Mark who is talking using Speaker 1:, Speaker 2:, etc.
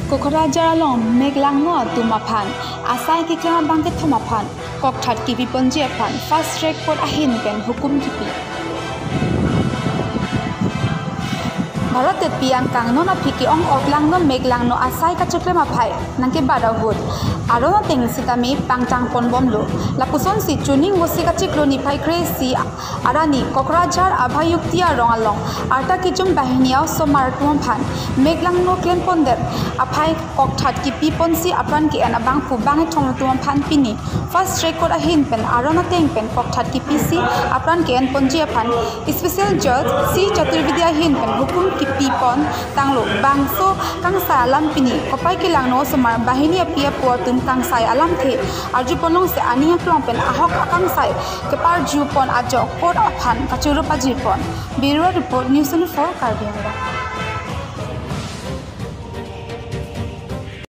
Speaker 1: Kokora long meglang no tumapan asai ki klama bangke thomapan kokthat ki piponji apan fast track court ahin pen hukum kipi Bharat piang kang no na phiki ong oklang no meglang no asai ka chuklema phai nangke badahut aro no teng sitami pangtang ponbom lo lapuson si tuning wosi ka chiklo ni phai crazy arani Kokrajhar abhayuktia rongalong arta kijum bahiniao somar tum phan meglang no klem ponder aphai kokthat ki piponsi apran ki ana bang pu bang thong tum phan pini first record ahin pen aro no teng pen kokthat ki pc apran ki an ponji aphan special judge c chaturvidya hin pen hukum ki pipon tanglo bangso kangsa alam pini kopai ki langno somar bahini apia puatum kangsai alam the arjuponong se ania klong pen ahok akangsai kepar jupon ajo court aphan kachuru pajipon bureau report news 24 Karbianga